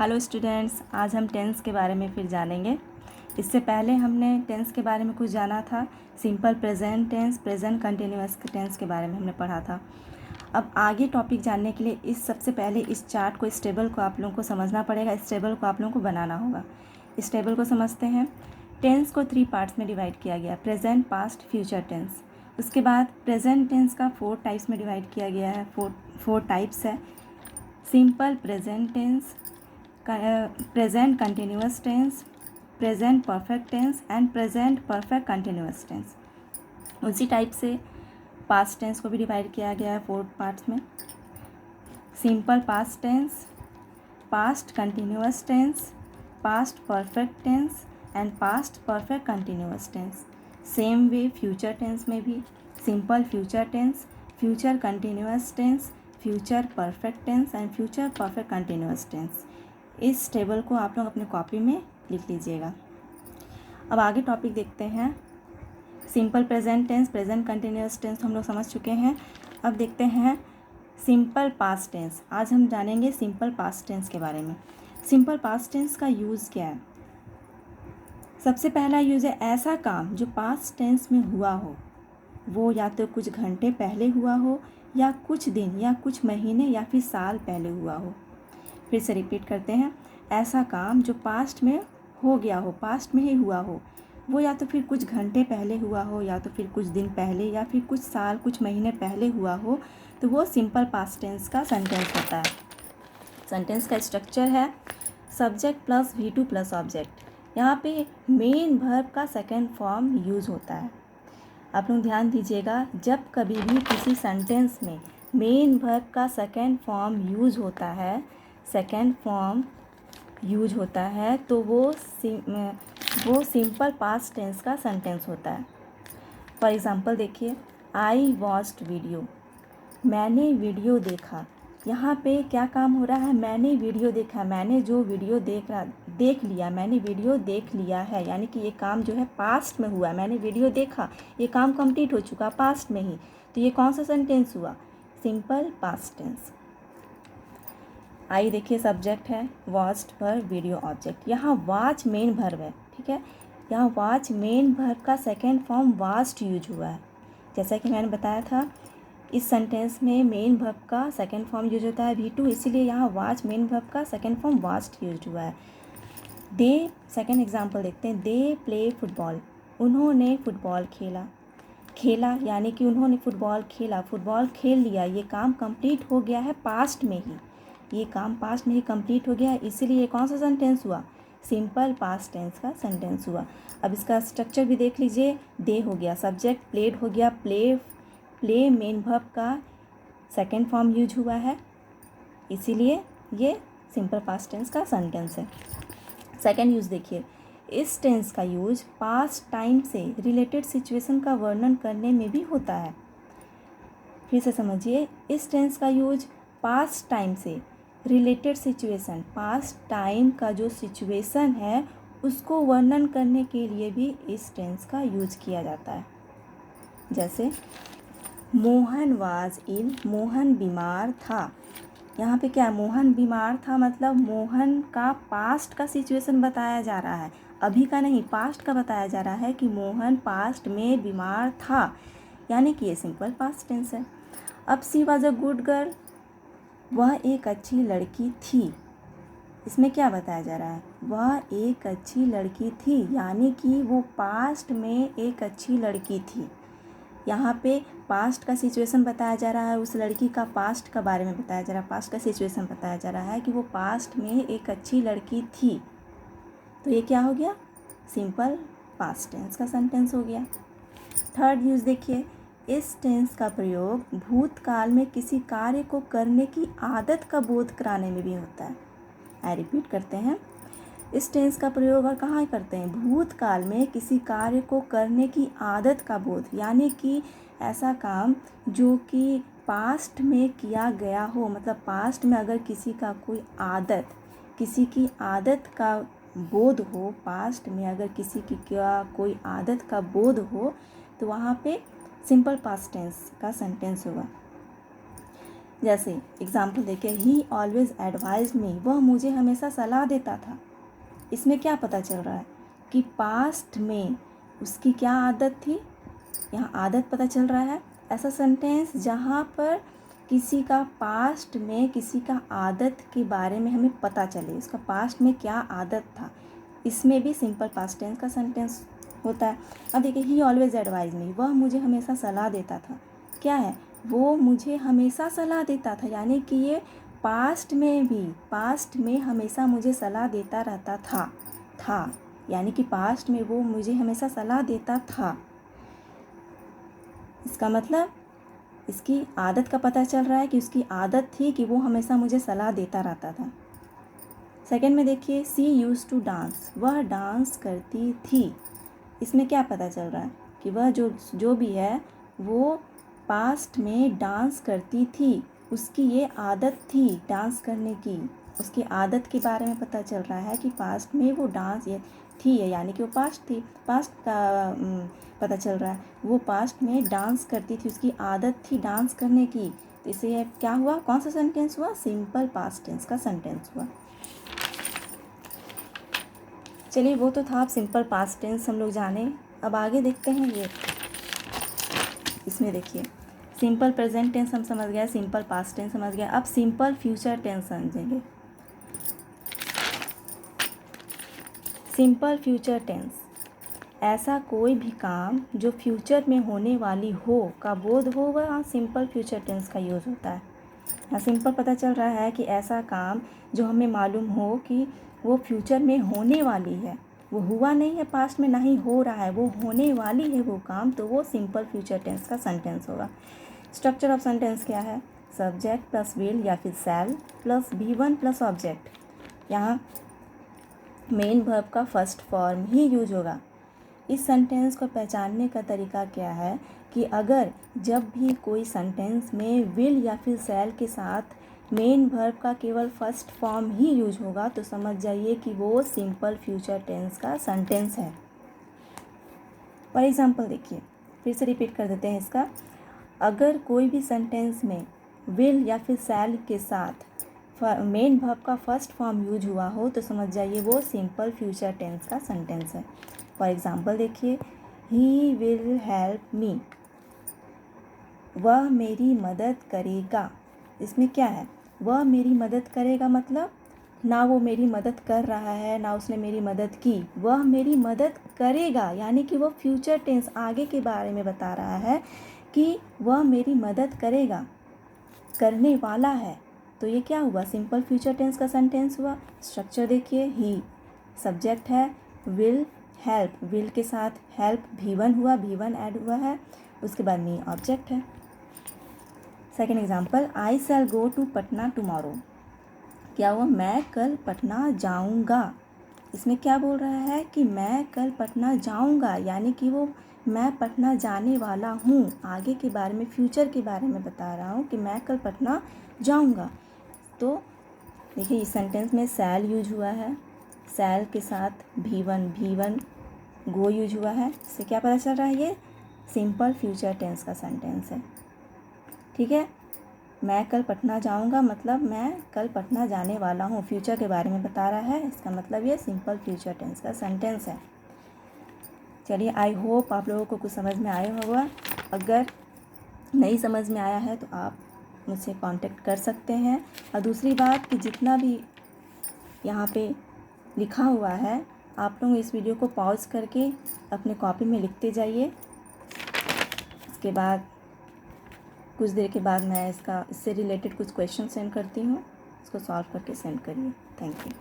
Hello students, आज हम tense के बारे में फिर जानेंगे। इससे पहले हमने टेंस के बारे में कुछ जाना था। Simple present tense, present continuous tense के बारे में हमने पढ़ा था। अब आगे टॉपिक जानने के लिए सबसे पहले इस चार्ट को, इस टेबल को आप लोगों को समझना पड़ेगा। इस टेबल को आप लोगों को बनाना होगा। इस टेबल को समझते हैं। टेंस को 3 पार्ट्स में डिवाइड किया गया, प्रेजेंट, पास्ट, फ्यूचर टेंस। उसके बाद प्रेजेंट टेंस का 4 टाइप्स में डिवाइड किया गया है। फोर टाइप्स है। Simple present tense, present continuous tense, present perfect tense and present perfect continuous tense. उसी टाइप से पास्ट टेंस को भी डिवाइड किया गया है 4 पार्ट्स में। Simple past tense, past continuous tense, past perfect tense and past perfect continuous tense. Same way future tense में भी simple future tense, future continuous tense, future perfect tense and future perfect continuous tense. इस table को आप लोग अपने copy में लिख लीजिएगा। अब आगे टॉपिक देखते हैं। Simple present tense, present continuous tense हम लोग समझ चुके हैं। अब देखते हैं सिंपल पास्ट टेंस। आज हम जानेंगे सिंपल पास्ट टेंस के बारे में। सिंपल पास्ट टेंस का यूज़ क्या है? सबसे पहला यूज़ है ऐसा काम जो पास्ट टेंस में हुआ हो, वो या तो कुछ घंटे पहले हुआ हो या कुछ दिन या कुछ महीने या फिर साल पहले हुआ हो। फिर से रिपीट करते हैं। ऐसा काम जो पास्ट में हो गया हो, पास्ट में ही हुआ हो, वो या तो फिर कुछ घंटे पहले हुआ हो या तो फिर कुछ दिन पहले या फिर कुछ साल, कुछ महीने पहले हुआ हो, तो वो सिंपल पास्ट टेंस का सेंटेंस होता है। सेंटेंस का स्ट्रक्चर है subject plus V2 plus object. यहाँ पे मेन वर्ब का सेकेंड फॉर्म यूज़ होता है। आप लोग ध्यान दीजिएगा, जब कभी भी किसी सेंटेंस में मेन वर्ब का सेकेंड फॉर्म यूज़ होता है, तो वो सिंपल पास्ट टेंस का सेंटेंस होता है। फॉर एग्ज़ाम्पल देखिए, आई वॉच्ड वीडियो, मैंने वीडियो देखा। यहाँ पे क्या काम हो रहा है? मैंने वीडियो देखा, मैंने जो वीडियो मैंने वीडियो देख लिया है, यानी कि ये काम जो है पास्ट में हुआ। मैंने वीडियो देखा, ये काम कंप्लीट हो चुका पास्ट में ही। तो ये कौन सा सेंटेंस हुआ? Simple past tense. आई देखिए सब्जेक्ट है, वॉच्ड वर्ब, वीडियो ऑब्जेक्ट। यहाँ वॉच मेन वर्ब है, ठीक है। यहाँ वॉच मेन वर्ब का सेकेंड फॉर्म वास्ट यूज हुआ है। जैसा कि मैंने बताया था, इस सेंटेंस में मेन वर्ब का सेकेंड फॉर्म यूज होता है V2, इसीलिए यहाँ वॉच मेन वर्ब का सेकेंड फॉर्म वास्ट यूज हुआ है। दे, सेकेंड एग्जाम्पल देखते हैं। दे प्ले फुटबॉल, उन्होंने फुटबॉल खेला यानी कि उन्होंने फुटबॉल खेल लिया। ये काम कंप्लीट हो गया है पास्ट में ही, ये काम पास्ट में ही कंप्लीट हो गया, इसीलिए ये कौन सा सेंटेंस हुआ? सिंपल पास्ट टेंस का सेंटेंस हुआ। अब इसका स्ट्रक्चर भी देख लीजिए। दे हो गया सब्जेक्ट, प्लेड हो गया प्ले मेन वर्ब का सेकेंड फॉर्म यूज हुआ है, इसीलिए ये सिंपल पास्ट टेंस का सेंटेंस है। सेकेंड यूज़ देखिए, इस टेंस का यूज पास्ट टाइम से रिलेटेड सिचुएशन का वर्णन करने में भी होता है। फिर से समझिए, इस टेंस का यूज पास्ट टाइम से रिलेटेड सिचुएशन, पास्ट टाइम का जो सिचुएशन है उसको वर्णन करने के लिए भी इस टेंस का यूज किया जाता है। जैसे मोहन वाज इल, मोहन बीमार था। यहाँ पे क्या है? मोहन बीमार था, मतलब मोहन का पास्ट का सिचुएशन बताया जा रहा है, अभी का नहीं, पास्ट का बताया जा रहा है कि मोहन पास्ट में बीमार था, यानी कि ये सिंपल पास्ट टेंस है। अब सी वॉज अ गुड गर्ल, वह एक अच्छी लड़की थी। इसमें क्या बताया जा रहा है? वह एक अच्छी लड़की थी, यानी कि वो पास्ट में एक अच्छी लड़की थी। यहाँ पे पास्ट का सिचुएशन बताया जा रहा है, उस लड़की का पास्ट का बारे में बताया जा रहा है, पास्ट का सिचुएशन बताया जा रहा है कि वो पास्ट में एक अच्छी लड़की थी। तो ये क्या हो गया? सिंपल पास्ट टेंस का सेंटेंस हो गया। थर्ड यूज़ देखिए, इस टेंस का प्रयोग भूतकाल में किसी कार्य को करने की आदत का बोध कराने में भी होता है। आई रिपीट करते हैं, इस टेंस का प्रयोग और कहाँ करते हैं? भूतकाल में किसी कार्य को करने की आदत का बोध, यानी कि ऐसा काम जो कि पास्ट में किया गया हो, मतलब पास्ट में अगर किसी का कोई आदत, किसी की आदत का बोध हो, पास्ट में अगर किसी की क्या कोई आदत का बोध हो, तो वहाँ पे सिंपल पास्ट टेंस का सेंटेंस होगा। जैसे एग्जाम्पल देखिए, ही ऑलवेज एडवाइज मी, वह मुझे हमेशा सलाह देता था। इसमें क्या पता चल रहा है कि पास्ट में उसकी क्या आदत थी, यहाँ आदत पता चल रहा है। ऐसा सेंटेंस जहाँ पर किसी का पास्ट में किसी का आदत के बारे में हमें पता चले, उसका पास्ट में क्या आदत था, इसमें भी सिंपल पास्ट टेंस का सेंटेंस होता है। अब देखिए, ही ऑलवेज एडवाइज मी, वह मुझे हमेशा सलाह देता था। क्या है, वो मुझे हमेशा सलाह देता था, यानी कि ये पास्ट में हमेशा मुझे सलाह देता रहता था, यानी कि पास्ट में वो मुझे हमेशा सलाह देता था। इसका मतलब इसकी आदत का पता चल रहा है कि उसकी आदत थी कि वो हमेशा मुझे सलाह देता रहता था। सेकंड में देखिए, सी यूज़ टू डांस, वह डांस करती थी। इसमें क्या पता चल रहा है कि वह जो भी है वो पास्ट में डांस करती थी, उसकी ये आदत थी डांस करने की। उसकी आदत के बारे में पता चल रहा है कि पास्ट में वो डांस ये थी, यानी कि वो पास्ट का पता चल रहा है, वो पास्ट में डांस करती थी, उसकी आदत थी डांस करने की। तो इसे क्या हुआ, कौन सा सेंटेंस हुआ, सिंपल पास्ट टेंस का सेंटेंस हुआ। चलिए, वो तो था, आप सिंपल पास्ट टेंस हम लोग जाने। अब आगे देखते हैं ये, इसमें देखिए, सिंपल प्रेजेंट टेंस हम समझ गए, सिंपल पास्ट टेंस समझ गए। अब सिंपल फ्यूचर टेंस समझेंगे। सिंपल फ्यूचर टेंस, ऐसा कोई भी काम जो फ्यूचर में होने वाली हो का बोध हो, वह सिंपल फ्यूचर टेंस का यूज़ होता है। यहाँ सिंपल पता चल रहा है कि ऐसा काम जो हमें मालूम हो कि वो फ्यूचर में होने वाली है, वो हुआ नहीं है पास्ट में, नहीं हो रहा है, वो होने वाली है वो काम, तो वो सिंपल फ्यूचर टेंस का सेंटेंस होगा। स्ट्रक्चर ऑफ सेंटेंस क्या है, सब्जेक्ट प्लस विल या फिर शैल प्लस V1 प्लस ऑब्जेक्ट। यहाँ मेन वर्ब का फर्स्ट फॉर्म ही यूज होगा। इस सेंटेंस को पहचानने का तरीका क्या है कि अगर जब भी कोई सेंटेंस में विल या फिर शैल के साथ मेन वर्ब का केवल फर्स्ट फॉर्म ही यूज होगा तो समझ जाइए कि वो सिंपल फ्यूचर टेंस का सेंटेंस है। फॉर एग्जांपल देखिए, फिर से रिपीट कर देते हैं इसका। अगर कोई भी सेंटेंस में विल या फिर शैल के साथ मेन वर्ब का फर्स्ट फॉर्म यूज हुआ हो तो समझ जाइए वो सिंपल फ्यूचर टेंस का सेंटेंस है। फॉर एग्जाम्पल देखिए, ही विल हेल्प मी, वह मेरी मदद करेगा। इसमें क्या है, वह मेरी मदद करेगा मतलब ना वो मेरी मदद कर रहा है ना उसने मेरी मदद की, वह मेरी मदद करेगा, यानी कि वो फ्यूचर टेंस आगे के बारे में बता रहा है कि वह मेरी मदद करेगा, करने वाला है। तो ये क्या हुआ, सिंपल फ्यूचर टेंस का सेंटेंस हुआ। स्ट्रक्चर देखिए, ही सब्जेक्ट है, विल हेल्प, विल के साथ हेल्प V1 हुआ, V1 ऐड हुआ है, उसके बाद मी ऑब्जेक्ट है। Second example, I shall go to Patna tomorrow, क्या हुआ, मैं कल पटना जाऊंगा। इसमें क्या बोल रहा है कि मैं कल पटना जाऊंगा, यानी कि वो मैं पटना जाने वाला हूँ, आगे के बारे में फ्यूचर के बारे में बता रहा हूँ कि मैं कल पटना जाऊंगा। तो देखिए, इस सेंटेंस में शैल यूज हुआ है, शैल के साथ V1 गो यूज हुआ है। इससे क्या पता चल रहा है, ये सिंपल फ्यूचर टेंस का सेंटेंस है। ठीक है, मैं कल पटना जाऊंगा मतलब मैं कल पटना जाने वाला हूँ, फ्यूचर के बारे में बता रहा है, इसका मतलब ये सिंपल फ्यूचर टेंस का सेंटेंस है। चलिए, आई होप आप लोगों को कुछ समझ में आया होगा। अगर नहीं समझ में आया है तो आप मुझसे कांटेक्ट कर सकते हैं। और दूसरी बात कि जितना भी यहाँ पे लिखा हुआ है आप लोग इस वीडियो को पॉज करके अपने कॉपी में लिखते जाइए। इसके बाद कुछ देर के बाद मैं इससे रिलेटेड कुछ क्वेश्चन सेंड करती हूँ, इसको सॉल्व करके सेंड करिए। Thank you.